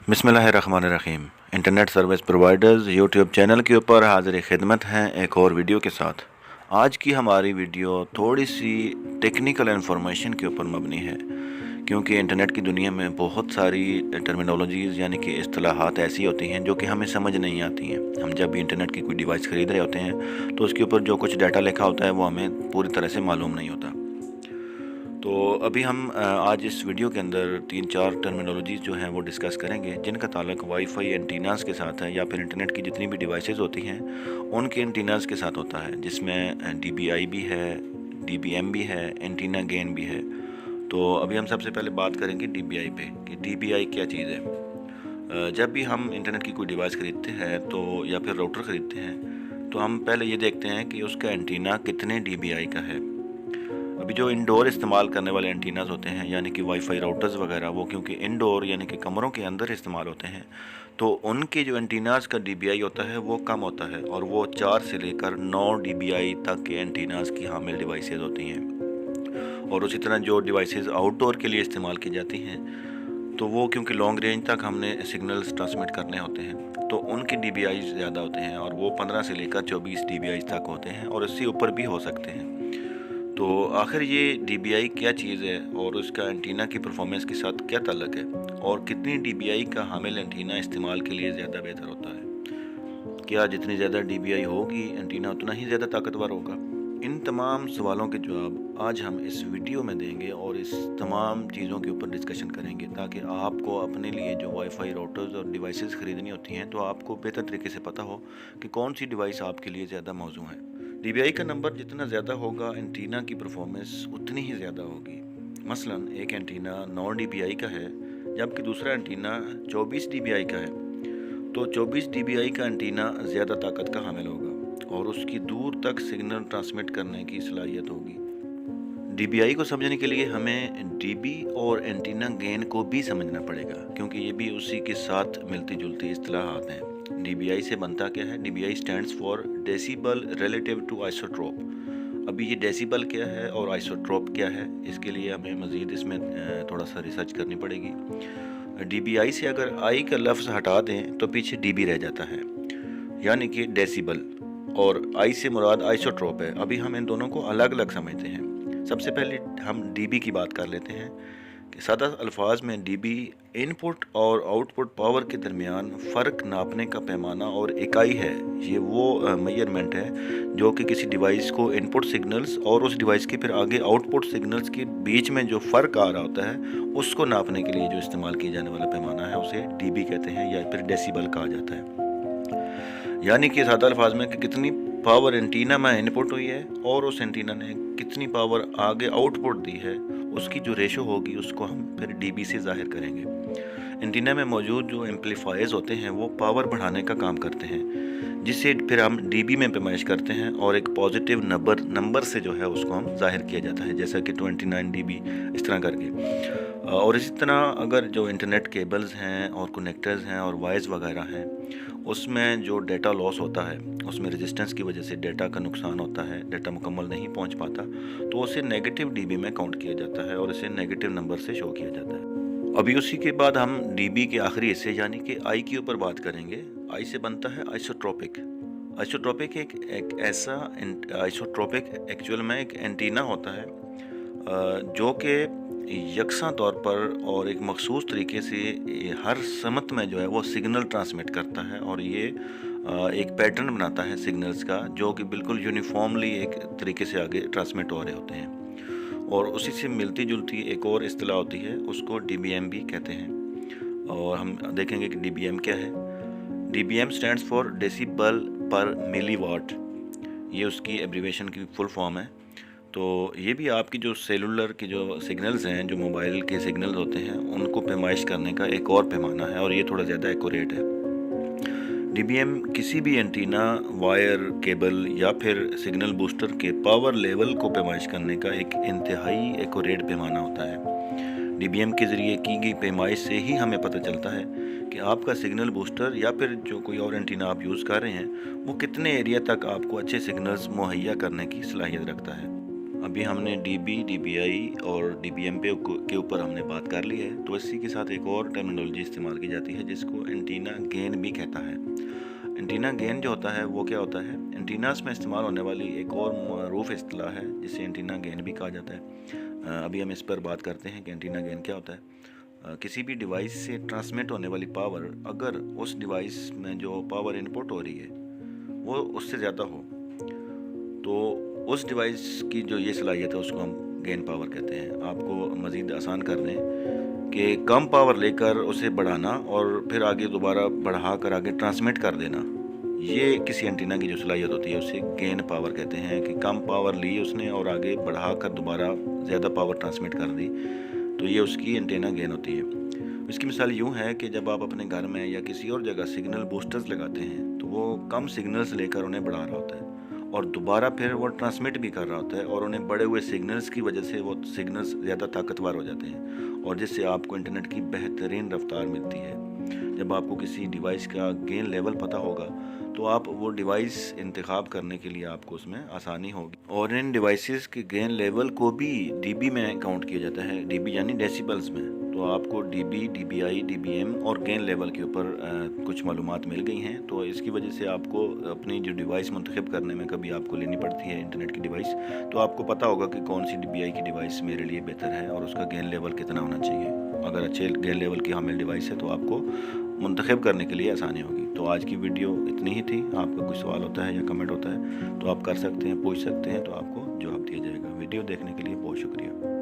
बिस्मिल्लाहिर्रहमानिर्रहीम। Internet service providers YouTube channel के ऊपर हाज़िर खिदमत हैं एक और वीडियो के साथ। आज की हमारी वीडियो थोड़ी सी टेक्निकल इन्फॉर्मेशन के ऊपर मबनी है, क्योंकि इंटरनेट की दुनिया में बहुत सारी टर्मिनोलॉजीज़ यानी कि इस्तिलाहात ऐसी होती हैं जो कि हमें समझ नहीं आती हैं। हम जब भी इंटरनेट की कोई डिवाइस ख़रीद रहे होते हैं तो उसके ऊपर जो कुछ डाटा लिखा होता है वो हमें पूरी तरह से मालूम नहीं होता। तो अभी हम आज इस वीडियो के अंदर 3-4 टर्मिनोलॉजीज़ जो हैं वो डिस्कस करेंगे, जिनका ताल्लुक वाईफाई एंटीनास के साथ है या फिर इंटरनेट की जितनी भी डिवाइसेस होती हैं उनके एंटीनास के साथ होता है, जिसमें DBI भी है, DBM भी है, एंटीना गेन भी है। तो अभी हम सबसे पहले बात करेंगे DBI पे कि DBI क्या चीज़ है। जब भी हम इंटरनेट की कोई डिवाइस ख़रीदते हैं तो या फिर राउटर ख़रीदते हैं तो हम पहले ये देखते हैं कि उसका एंटीना कितने DBI का है। अभी जो इंडोर इस्तेमाल करने वाले एंटीनास होते हैं यानी कि वाईफाई राउटर्स वगैरह, वो क्योंकि इंडोर यानी कि कमरों के अंदर इस्तेमाल होते हैं, तो उनके जो एंटीनास का DBI होता है वो कम होता है, और वो 4 से लेकर 9 DBI तक के एंटीनास की हामिल डिवाइसेस होती हैं। और उसी तरह जो डिवाइसेस आउटडोर के लिए इस्तेमाल की जाती हैं तो वो क्योंकि लॉन्ग रेंज तक हमने सिग्नल्स ट्रांसमिट करने होते हैं तो उनके DBI ज़्यादा होते हैं, और वो 15 से लेकर 24 DBI तक होते हैं, और इससे ऊपर भी हो सकते हैं। तो आखिर ये DBI क्या चीज़ है और उसका एंटीना की परफॉर्मेंस के साथ क्या ताल्लुक है, और कितनी DBI का हामिल एंटीना इस्तेमाल के लिए ज़्यादा बेहतर होता है? क्या जितनी ज़्यादा DBI होगी एंटीना उतना ही ज़्यादा ताकतवर होगा? इन तमाम सवालों के जवाब आज हम इस वीडियो में देंगे और इस तमाम चीज़ों के ऊपर डिस्कशन करेंगे, ताकि आपको अपने लिए जो वाईफाई राउटर्स और डिवाइसेस ख़रीदनी होती हैं तो आपको बेहतर तरीके से पता हो कि कौन सी डिवाइस आपके लिए ज़्यादा मौजू है। DBI का नंबर जितना ज़्यादा होगा एंटीना की परफॉर्मेंस उतनी ही ज़्यादा होगी। मसलन एक एंटीना 9 DBI का है जबकि दूसरा एंटीना 24 DBI का है, तो 24 DBI का एंटीना ज़्यादा ताकत का हामिल होगा और उसकी दूर तक सिग्नल ट्रांसमिट करने की सलाहियत होगी। DBI को समझने के लिए हमें DB और एंटीना गेन को भी समझना पड़ेगा, क्योंकि ये भी उसी के साथ मिलती जुलती इस्तिलाहात हैं। DBI से बनता क्या है? DBI stands for decibel relative to isotrope. अभी ये डेसिबल क्या है और आइसोट्रोप क्या है, इसके लिए हमें मज़ीद इसमें थोड़ा सा रिसर्च करनी पड़ेगी। DBI से अगर आई का लफ्ज़ हटा दें तो पीछे DB रह जाता है, यानी कि डेसिबल, और आई से मुराद आइसोट्रोप है। अभी हम इन दोनों को अलग अलग समझते हैं। सबसे पहले हम DB की बात कर लेते हैं कि सादा अल्फाज में DB इनपुट और आउटपुट पावर के दरमियान फ़र्क नापने का पैमाना और इकाई है। ये वो मेजरमेंट है जो कि किसी डिवाइस को इनपुट सिग्नल्स और उस डिवाइस के फिर आगे आउटपुट सिग्नल्स के बीच में जो फ़र्क आ रहा होता है उसको नापने के लिए जो इस्तेमाल किया जाने वाला पैमाना है उसे DB कहते हैं, या फिर डेसिबल कहा जाता है। यानी कि सादा अल्फाज में कि कितनी पावर एंटीना में इनपुट हुई है और उस एंटीना ने कितनी पावर आगे आउटपुट दी है, उसकी जो रेशो होगी उसको हम फिर DB से जाहिर करेंगे। एंटीना में मौजूद जो एम्पलीफायर्स होते हैं वो पावर बढ़ाने का काम करते हैं, जिससे फिर हम DB में पैमाइश करते हैं और एक पॉजिटिव नंबर से जो है उसको हम जाहिर किया जाता है, जैसा कि 29 DB इस तरह करके। और इसी तरह अगर जो इंटरनेट केबल्स हैं और कनेक्टर्स हैं और वायर्स वगैरह हैं, उसमें जो डेटा लॉस होता है, उसमें रेजिस्टेंस की वजह से डेटा का नुकसान होता है, डेटा मुकम्मल नहीं पहुंच पाता, तो उसे नेगेटिव DB में काउंट किया जाता है और इसे नेगेटिव नंबर से शो किया जाता है। अभी उसी के बाद हम DB के आखिरी हिस्से यानी कि आई के ऊपर बात करेंगे। आई से बनता है आइसोट्रोपिक। आइसोट्रोपिक एक ऐसा आइसोट्रोपिक एक्चुअल में एक एंटीना होता है जो कि यकसा तौर पर और एक मखसूस तरीके से हर समत में जो है वो सिग्नल ट्रांसमिट करता है, और ये एक पैटर्न बनाता है सिग्नल्स का जो कि बिल्कुल यूनिफॉर्मली एक तरीके से आगे ट्रांसमिट हो रहे होते हैं। और उसी से मिलती जुलती एक और इस्तिलाह होती है, उसको DBM भी कहते हैं, और हम देखेंगे कि DBM क्या है। DBM स्टैंड्स फॉर डेसिबल पर मिलीवाट, ये उसकी एब्रीवेशन की फुल फॉर्म है। तो ये भी आपकी जो सेलुलर की जो सिग्नल्स हैं, जो मोबाइल के सिग्नल्स होते हैं, उनको पैमाइश करने का एक और पैमाना है, और ये थोड़ा ज़्यादा एक्यूरेट है। DBM किसी भी एंटीना, वायर, केबल या फिर सिग्नल बूस्टर के पावर लेवल को पैमाइश करने का एक इंतहाई एक्यूरेट पैमाना होता है। DBM के ज़रिए की गई पैमाइश से ही हमें पता चलता है कि आपका सिग्नल बूस्टर या फिर जो कोई और एंटीना आप यूज़ कर रहे हैं वो कितने एरिया तक आपको अच्छे सिग्नल्स मुहैया करने की सलाहियत रखता है। अभी हमने DB, DBI और DBM के ऊपर हमने बात कर ली है। तो इसी के साथ एक और टर्मिनोलॉजी इस्तेमाल की जाती है जिसको एंटीना गेन भी कहता है। एंटीना गेन जो होता है वो क्या होता है, एंटीनास में इस्तेमाल होने वाली एक और मरूफ इस्तिलाह है जिसे एंटीना गेन भी कहा जाता है। अभी हम इस पर बात करते हैं कि एंटीना गेन क्या होता है। किसी भी डिवाइस से ट्रांसमिट होने वाली पावर अगर उस डिवाइस में जो पावर इनपुट हो रही है वो उससे ज़्यादा हो तो उस डिवाइस की जो ये सलाहियत है उसको हम गेन पावर कहते हैं। आपको मज़ीद आसान कर दें कि कम पावर लेकर उसे बढ़ाना और फिर आगे दोबारा बढ़ा कर आगे ट्रांसमिट कर देना, ये किसी एंटीना की जो सलाहियत होती है उसे गेन पावर कहते हैं। कि कम पावर ली उसने और आगे बढ़ा कर दोबारा ज़्यादा पावर ट्रांसमिट कर दी, तो ये उसकी एंटीना गेन होती है। इसकी मिसाल यूँ है कि जब आप अपने घर में या किसी और जगह सिग्नल बूस्टर्स लगाते हैं तो वो कम सिग्नल्स लेकर उन्हें बढ़ा रहा होता है और दोबारा फिर वो ट्रांसमिट भी कर रहा होता है और उन्हें बड़े हुए सिग्नल्स की वजह से वो सिग्नल्स ज़्यादा ताकतवर हो जाते हैं और जिससे आपको इंटरनेट की बेहतरीन रफ्तार मिलती है। जब आपको किसी डिवाइस का गेन लेवल पता होगा तो आप वो डिवाइस इंतखाब करने के लिए आपको उसमें आसानी होगी। और इन डिवाइसेस के गेन लेवल को भी DB में काउंट किया जाता है, DB यानी डेसिबल्स में। तो आपको DB, DBI, DBM और गेन लेवल के ऊपर कुछ मालूमात मिल गई हैं। तो इसकी वजह से आपको अपनी जो डिवाइस मुंतखब करने में कभी आपको लेनी पड़ती है इंटरनेट की डिवाइस, तो आपको पता होगा कि कौन सी DBI की डिवाइस मेरे लिए बेहतर है और उसका गेन लेवल कितना होना चाहिए। अगर अच्छे गेन लेवल की हामिल डिवाइस है तो आपको मुंतखब करने के लिए आसानी होगी। तो आज की वीडियो इतनी ही थी। आपका कोई सवाल होता है या कमेंट होता है तो आप कर सकते हैं, पूछ सकते हैं, तो आपको जवाब दिया जाएगा। वीडियो देखने के लिए बहुत शुक्रिया।